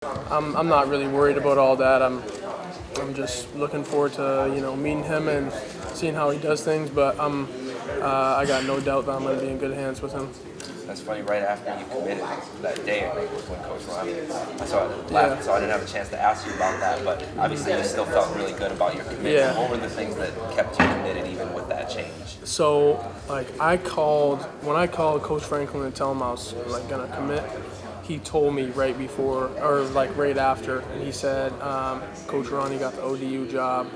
I'm not really worried about all that. I'm just looking forward to meeting him and seeing how he does things. But I got no doubt that I'm going to be in good hands with him. That's funny. Right after you committed that day, I think was when Coach Ronnie. I saw it left, so I didn't have a chance to ask you about that. But obviously, you still felt really good about your commitment. Yeah. What were the things that kept you committed even with that change? So when I called Coach Franklin and tell him I was gonna commit, he told me right before or right after, and he said, Coach Ronnie got the ODU job.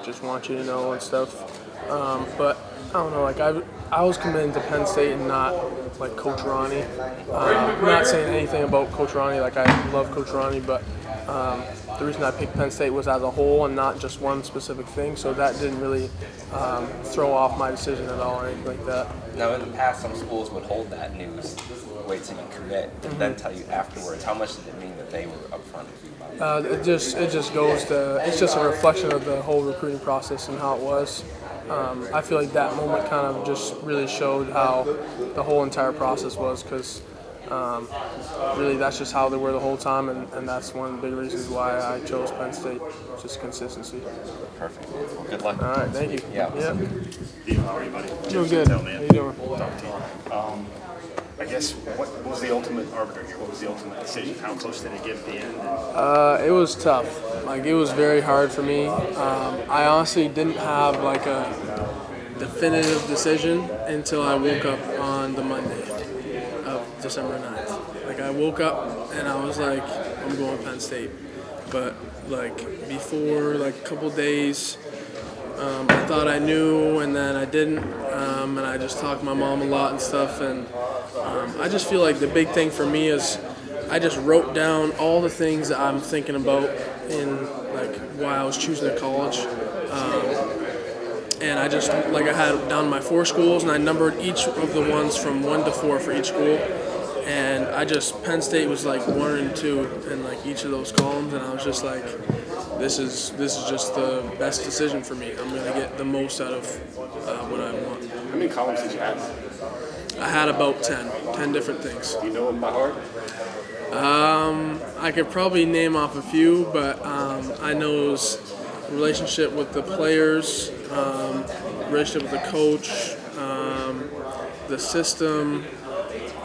Just want you to know and stuff. But I don't know, I was committed to Penn State and not Coach Ronnie. I'm not saying anything about Coach Ronnie. I love Coach Ronnie, but the reason I picked Penn State was as a whole and not just one specific thing. So that didn't really throw off my decision at all or anything like that. Now, in the past, some schools would hold that news, wait till you commit, and then tell you afterwards. How much did it mean that they were upfront with you about it? It just goes to, it's just a reflection of the whole recruiting process and how it was. I feel like that moment kind of just really showed how the whole entire process was, because really that's just how they were the whole time, and that's one of the big reasons why I chose Penn State, just consistency. Perfect. Well, good luck. All right, thank you. Yeah. How are you, buddy? Doing good. How you doing? I guess, what was the ultimate arbiter here? What was the ultimate decision? How close did it get at the end? It was tough. It was very hard for me. I honestly didn't have a definitive decision until I woke up on the Monday of December 9th. I woke up and I was like, I'm going Penn State. But before a couple days, I thought I knew, and then I didn't, and I just talked to my mom a lot and stuff, and I just feel like the big thing for me is I just wrote down all the things that I'm thinking about in while I was choosing a college, and I just I had down my 4 schools, and I numbered each of the ones from 1 to 4 for each school, and Penn State was 1 and 2 in each of those columns, and I was just like, this is just the best decision for me. I'm gonna get the most out of what I want. How many columns did you have? I had about 10 different things. Do you know them by heart? I could probably name off a few, but I know it was relationship with the players, relationship with the coach, the system,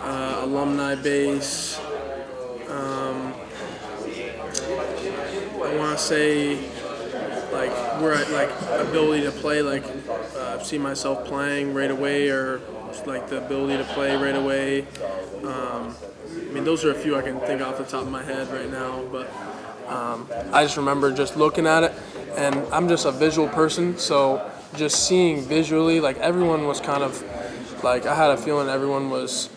alumni base. I want to say where I ability to play, see myself playing right away, or the ability to play right away. Those are a few I can think off the top of my head right now, but I just remember just looking at it, and I'm just a visual person, so just seeing visually, everyone was kind of I had a feeling everyone was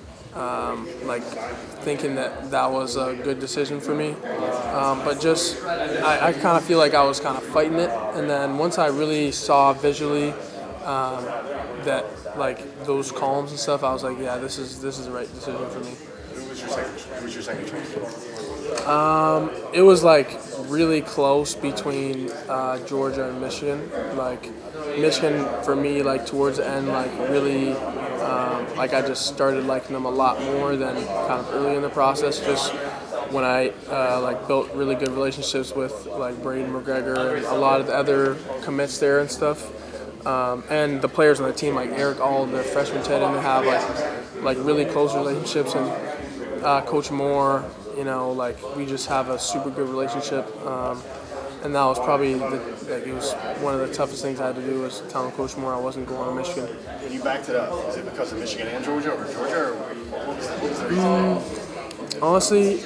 thinking that was a good decision for me, but just I kind of feel like I was kind of fighting it, and then once I really saw visually that those columns and stuff, I was like, yeah, this is the right decision for me. Who was your second choice? It was really close between Georgia and Michigan. Michigan for me, towards the end, really, I just started liking them a lot more than kind of early in the process. Just when I built really good relationships with Braden McGregor and a lot of the other commits there and stuff. And the players on the team, Eric, all the freshmen tend to have really close relationships, and Coach Moore, we just have a super good relationship, and that was probably it was one of the toughest things I had to do, was telling Coach Moore I wasn't going to Michigan. And you backed it up. Is it because of Michigan and Georgia, or what was the reason? Honestly,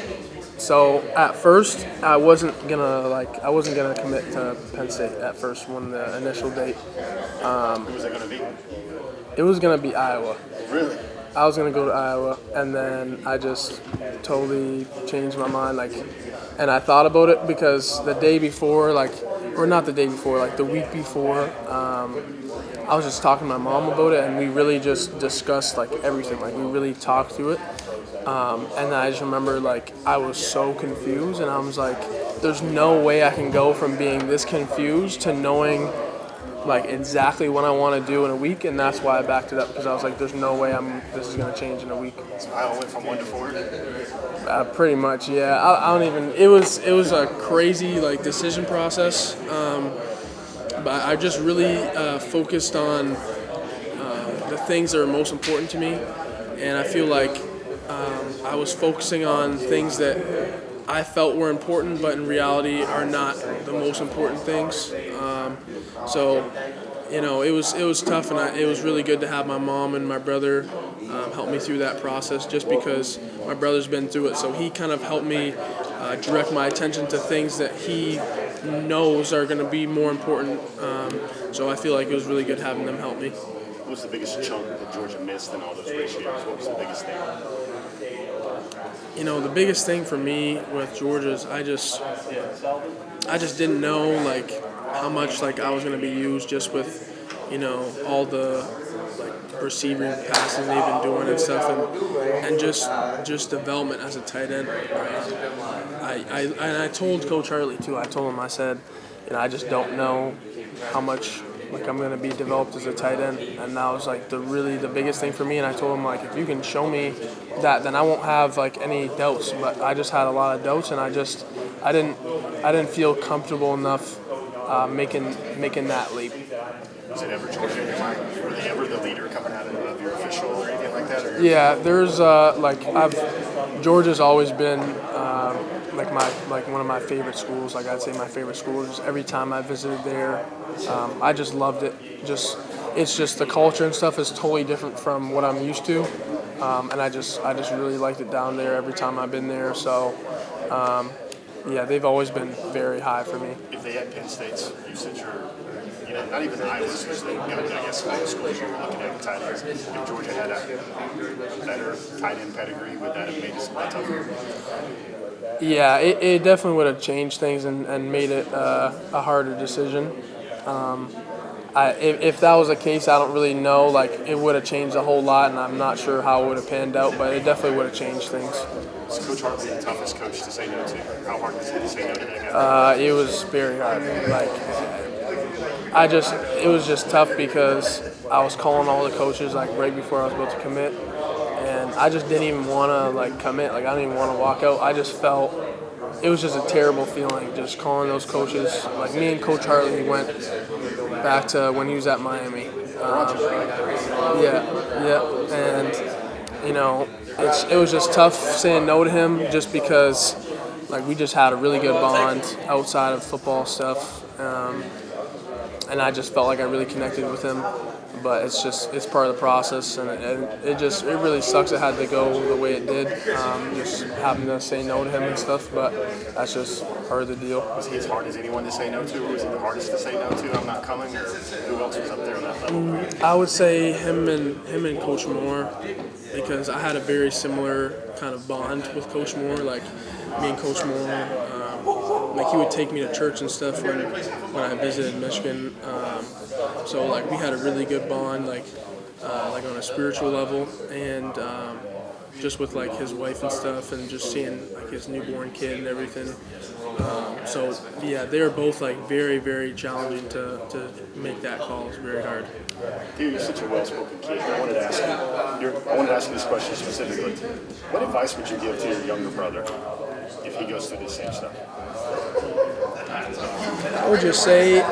so at first I wasn't gonna commit to Penn State at first when the initial date. Who was it going to be? It was gonna be Iowa. Really? I was gonna go to Iowa, and then I just totally changed my mind. And I thought about it because the day before, or not the day before, the week before, I was just talking to my mom about it, and we really just discussed everything. We really talked through it. And I just remember I was so confused, and I was like, there's no way I can go from being this confused to knowing like exactly what I want to do in a week, and that's why I backed it up, because I was like, there's no way this is going to change in a week. So I went from 1 to 4. Pretty much, yeah. I don't even. It was a crazy like decision process, but I just really focused on the things that are most important to me, and I feel like I was focusing on things that I felt were important, but in reality are not the most important things. So, you know, it was tough, and it was really good to have my mom and my brother help me through that process, just because my brother's been through it. So he kind of helped me direct my attention to things that he knows are going to be more important. So I feel like it was really good having them help me. What was the biggest chunk that Georgia missed in all those ratios? What was the biggest thing? You know, the biggest thing for me with Georgia is I just didn't know like how much like I was going to be used, just with, you know, all the like receiving passes they've been doing and stuff, and just development as a tight end. I told Coach Hartley too. I told him, I said, you know, I just don't know how much like I'm going to be developed as a tight end, and that was like the biggest thing for me. And I told him, like, if you can show me that, then I won't have like any doubts. But I just had a lot of doubts, and I didn't feel comfortable enough making that leap. Was it ever Georgia in your mind? Were they ever the leader coming out of your official or anything like that? Or Yeah, there's Georgia's always been like one of my favorite schools. Like, I'd say my favorite school. Just every time I visited there, I just loved it. It's just the culture and stuff is totally different from what I'm used to, and I just really liked it down there every time I've been there. So. Yeah, they've always been very high for me. If they had Penn State's usage, or not even Iowa's usage, I guess all the schools you were looking at tight ends, if Georgia had a better tight end pedigree, would that have made it somewhat tougher? Yeah, it definitely would have changed things and made it a harder decision. If that was the case, I don't really know. Like, it would have changed a whole lot, and I'm not sure how it would have panned out, but it definitely would have changed things. Is Coach Hartley the toughest coach to say no to? How hard was it to say no to that guy? It was very hard. Like, it was just tough because I was calling all the coaches like right before I was about to commit, and I just didn't even want to like commit. Like, I didn't even want to walk out. I just felt it was just a terrible feeling just calling those coaches. Like, me and Coach Hartley went back to when he was at Miami. And you know, it was just tough saying no to him, just because like we just had a really good bond outside of football stuff, and I just felt like I really connected with him. But it's part of the process, and it really sucks it had to go the way it did, just having to say no to him and stuff, but that's just part of the deal. Was he as hard as anyone to say no to, or was he the hardest to say no to? I'm not coming, or who else was up there on that level? I would say him and Coach Moore, because I had a very similar kind of bond with Coach Moore. Like, me and Coach Moore, like, he would take me to church and stuff when I visited Michigan. So like we had a really good bond, like on a spiritual level, and just with like his wife and stuff, and just seeing like his newborn kid and everything. So yeah, they were both like very, very challenging to make that call. It's very hard. Dude, you're such a well-spoken kid. I wanted to ask you this question specifically. What advice would you give to your younger brother if he goes through the same stuff? I would just say,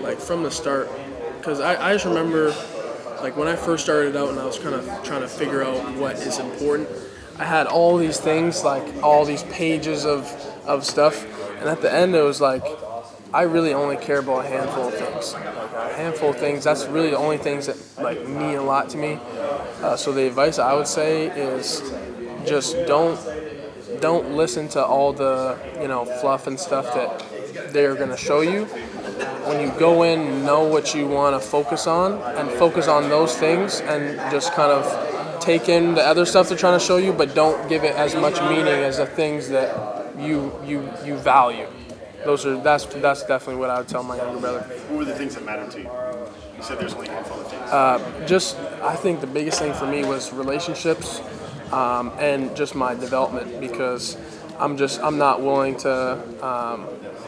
like, from the start, because I just remember, like, when I first started out and I was kind of trying to figure out what is important, I had all these things, like all these pages of stuff, and at the end it was like, I really only care about a handful of things. Like, a handful of things, that's really the only things that like mean a lot to me. So the advice I would say is just don't listen to all the, you know, fluff and stuff that they're going to show you. When you go in, know what you want to focus on, and focus on those things, and just kind of take in the other stuff they're trying to show you, but don't give it as much meaning as the things that you value. That's definitely what I would tell my younger brother. What were the things that mattered to you? You said there's only a handful of things. I think the biggest thing for me was relationships, and just my development, because I'm not willing to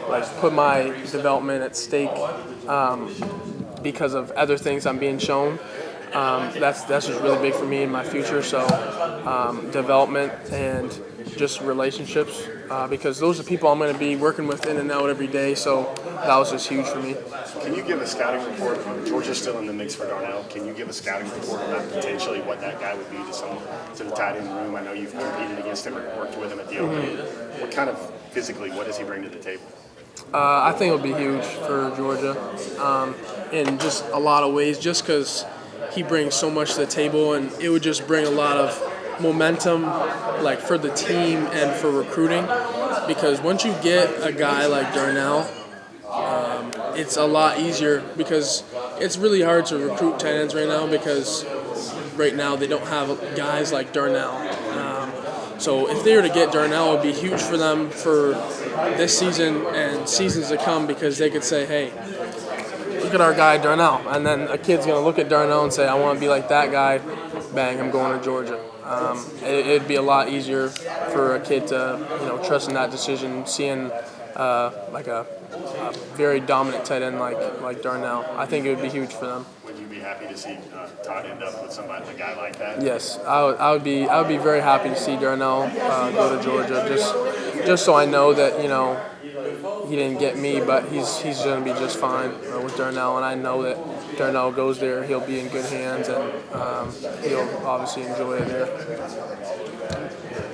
like put my development at stake because of other things I'm being shown. That's just really big for me in my future. So development and just relationships, because those are people I'm going to be working with in and out every day. So that was just huge for me. Can you give a scouting report? Georgia's still in the mix for Darnell. Can you give a scouting report about potentially what that guy would be to the tight end room? I know you've competed against him or worked with him at the Open. What kind of physically, what does he bring to the table? I think it'll be huge for Georgia in just a lot of ways, just because he brings so much to the table, and it would just bring a lot of momentum, like for the team and for recruiting. Because once you get a guy like Darnell, it's a lot easier, because it's really hard to recruit tight ends right now, because right now they don't have guys like Darnell. So if they were to get Darnell, it would be huge for them for this season and seasons to come, because they could say, hey, look at our guy Darnell. And then a kid's going to look at Darnell and say, I want to be like that guy. Bang, I'm going to Georgia. It'd be a lot easier for a kid to, trust in that decision, seeing like a very dominant tight end like Darnell. I think it would be huge for them. Would you be happy to see Todd end up with a guy like that? Yes, I would be very happy to see Darnell go to Georgia, just so I know that he didn't get me, but he's going to be just fine with Darnell, and I know that Darnell goes there, he'll be in good hands, and he'll obviously enjoy it there.